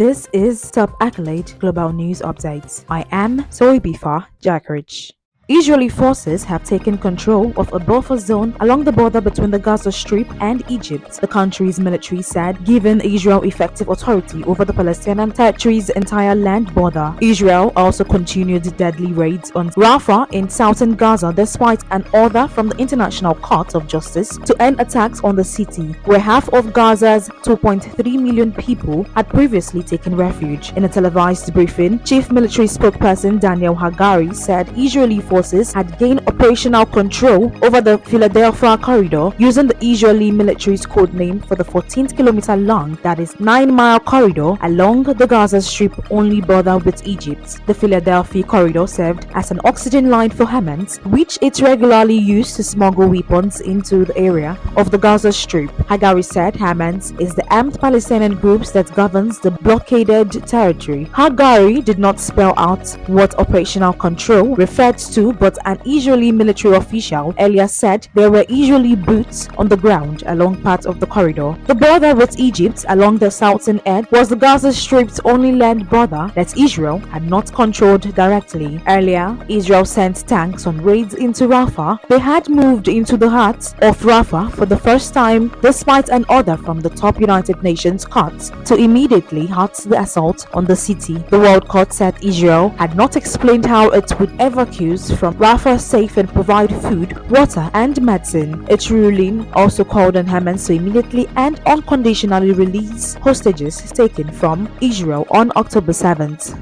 This is Top Accolade Global News Updates. I am Soibifa Jackridge. Israeli forces have taken control of a buffer zone along the border between the Gaza Strip and Egypt, the country's military said, giving Israel effective authority over the Palestinian territory's entire land border. Israel also continued deadly raids on Rafah in southern Gaza despite an order from the International Court of Justice to end attacks on the city, where half of Gaza's 2.3 million people had previously taken refuge. In a televised briefing, Chief Military Spokesperson Daniel Hagari said Israeli forces had gained operational control over the Philadelphia corridor using the Israeli military's code name for the 14-kilometer long, that is 9-mile corridor along the Gaza Strip only border with Egypt. The Philadelphia corridor served as an oxygen line for Hamas, which it regularly used to smuggle weapons into the area of the Gaza Strip. Hagari said Hamas is the armed Palestinian group that governs the blockaded territory. Hagari did not spell out what operational control referred to, but an Israeli military official earlier said there were Israeli boots on the ground along part of the corridor. The border with Egypt along the southern edge was the Gaza Strip's only land border that Israel had not controlled directly. Earlier, Israel sent tanks on raids into Rafah. They had moved into the heart of Rafah for the first time despite an order from the top United Nations court to immediately halt the assault on the city. The World Court said Israel had not explained how it would evacuate from Rafah safe and provide food, water and medicine. Its ruling also called on Hamas to immediately and unconditionally release hostages taken from Israel on October 7th.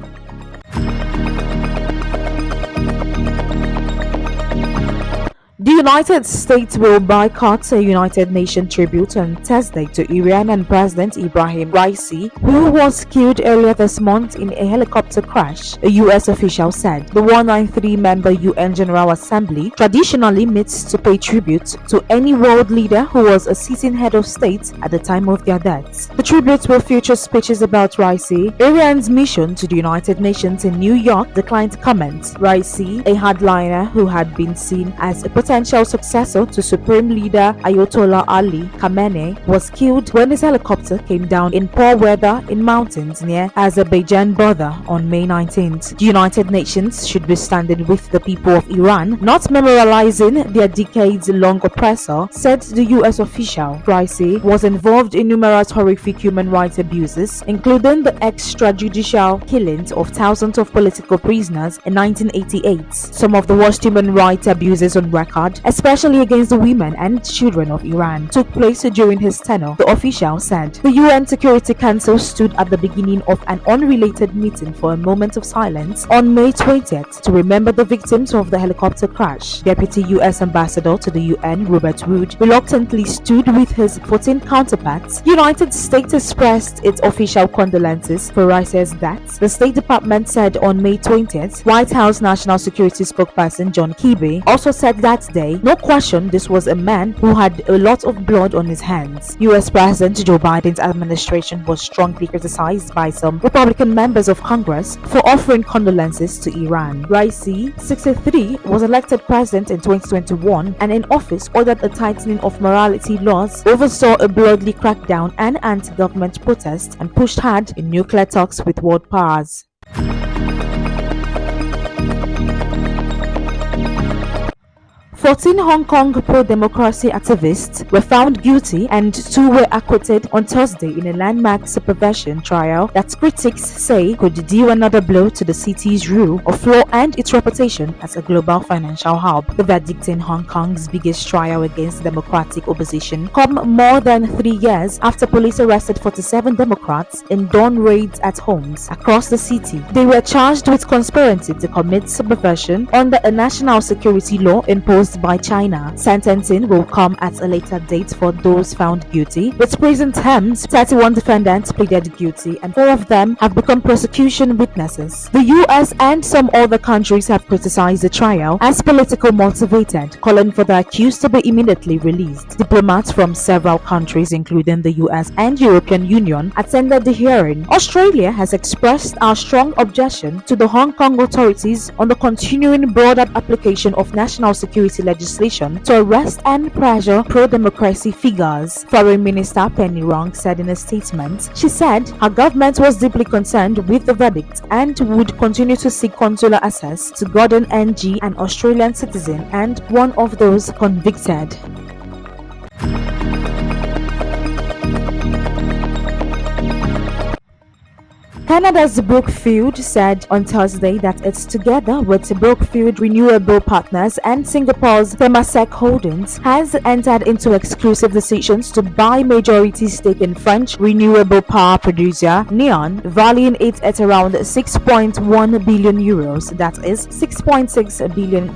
The United States will boycott a United Nations tribute on Thursday to Iranian President Ibrahim Raisi, who was killed earlier this month in a helicopter crash, a U.S. official said. The 193-member UN General Assembly traditionally meets to pay tribute to any world leader who was a sitting head of state at the time of their deaths. The tribute will feature speeches about Raisi. Iran's mission to the United Nations in New York declined comment. Raisi, a hardliner who had been seen as a potential successor to Supreme Leader Ayatollah Ali Khamenei, was killed when his helicopter came down in poor weather in mountains near Azerbaijan border on May 19th. The United Nations should be standing with the people of Iran, not memorializing their decades-long oppressor, said the U.S. official. Raisi was involved in numerous horrific human rights abuses, including the extrajudicial killings of thousands of political prisoners in 1988. Some of the worst human rights abuses on record, especially against the women and children of Iran, took place during his tenure, the official said. The UN Security Council stood at the beginning of an unrelated meeting for a moment of silence on May 20th to remember the victims of the helicopter crash. Deputy U.S. Ambassador to the UN, Robert Wood, reluctantly stood with his 14 counterparts. United States expressed its official condolences for Raisi's death. The State Department said on May 20th. White House National Security spokesperson John Kirby also said that day, no question, this was a man who had a lot of blood on his hands. U.S. President Joe Biden's administration was strongly criticized by some Republican members of Congress for offering condolences to Iran. Raisi, 63, was elected president in 2021 and in office ordered a tightening of morality laws, oversaw a bloody crackdown and anti-government protests, and pushed hard in nuclear talks with world powers. 14 Hong Kong pro-democracy activists were found guilty and 2 were acquitted on Thursday in a landmark supervision trial that critics say could deal another blow to the city's rule of law and its reputation as a global financial hub. The verdict in Hong Kong's biggest trial against democratic opposition come more than 3 years after police arrested 47 Democrats in dawn raids at homes across the city. They were charged with conspiracy to commit subversion under a national security law imposed by China. Sentencing will come at a later date for those found guilty. With prison terms, 31 defendants pleaded guilty and 4 of them have become prosecution witnesses. The US and some other countries have criticized the trial as political motivated, calling for the accused to be immediately released. Diplomats from several countries, including the US and European Union, attended the hearing. Australia has expressed our strong objection to the Hong Kong authorities on the continuing broader application of national security security legislation to arrest and pressure pro-democracy figures. Foreign Minister Penny Wong said in a statement, she said her government was deeply concerned with the verdict and would continue to seek consular access to Gordon NG, an Australian citizen and one of those convicted. Canada's Brookfield said on Thursday that it's together with Brookfield Renewable Partners and Singapore's Temasek Holdings has entered into exclusive decisions to buy majority stake in French renewable power producer Neoen, valuing it at around 6.1 billion euros, that is $6.6 billion.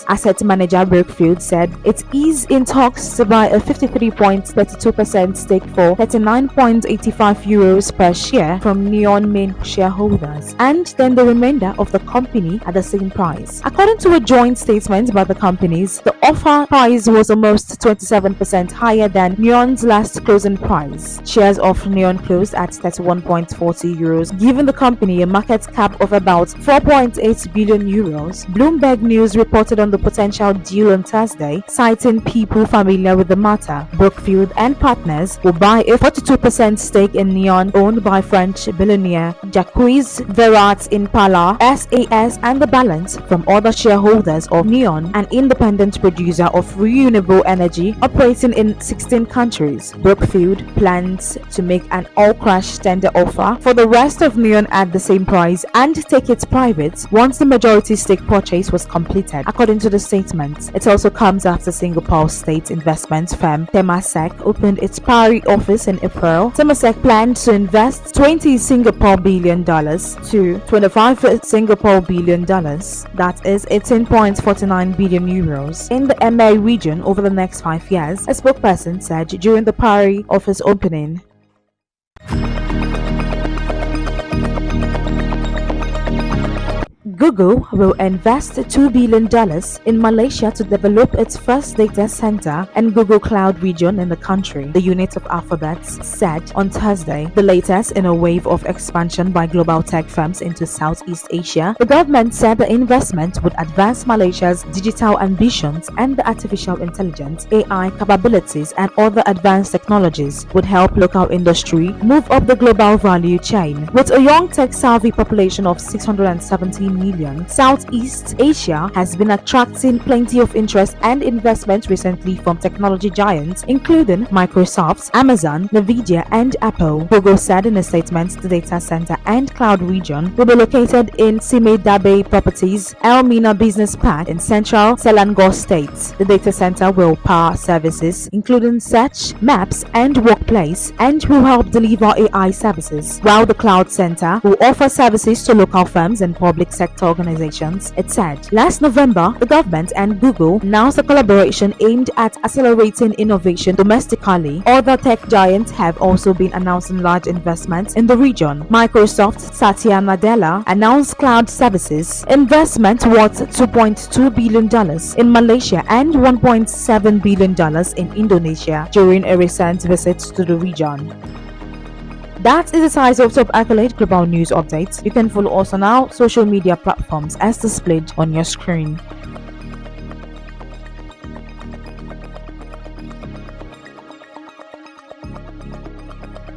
Asset manager Brookfield said it is in talks to buy a 53.32% stake for 39.85 euros per share from Neoen main shareholders, and then the remainder of the company at the same price. According to a joint statement by the companies, the offer price was almost 27% higher than Neoen's last closing price. Shares of Neoen closed at 31.40 euros, giving the company a market cap of about 4.8 billion euros. Bloomberg News reported on the potential deal on Thursday, citing people familiar with the matter. Brookfield and partners will buy a 42% stake in Neoen, owned by French billionaire Jacques Veyrat in Pala SAS, and the balance from other shareholders of Neoen, an independent producer of renewable energy operating in 16 countries. Brookfield plans to make an all-cash tender offer for the rest of Neoen at the same price and take it private once the majority stake purchase was completed, according to the statement. It also comes after Singapore state investment firm Temasek opened its Paris office in April. Temasek planned to invest $20 billion to $25 billion, that is 18.49 billion euros, in the MA region over the next 5 years, a spokesperson said during the Paris office opening. Google will invest $2 billion in Malaysia to develop its first data center and Google Cloud region in the country, the unit of Alphabet said on Thursday, the latest in a wave of expansion by global tech firms into Southeast Asia. The government said the investment would advance Malaysia's digital ambitions, and the artificial intelligence, AI capabilities and other advanced technologies would help local industry move up the global value chain. With a young tech-savvy population of 670 million, Southeast Asia has been attracting plenty of interest and investment recently from technology giants including Microsoft, Amazon, Nvidia and Apple. Google said in a statement the data center and cloud region will be located in Sime Properties, Elmina Business Park in central Selangor State. The data center will power services including search, maps and workplace, and will help deliver AI services, while the cloud center will offer services to local firms and public sector organizations, it said. Last November, the government and Google announced a collaboration aimed at accelerating innovation domestically. Other tech giants have also been announcing large investments in the region. Microsoft Satya Nadella announced cloud services investment worth $2.2 billion in Malaysia and $1.7 billion in Indonesia during a recent visit to the region. That is the size of top accolade global news updates. You can follow us on our social media platforms as displayed on your screen.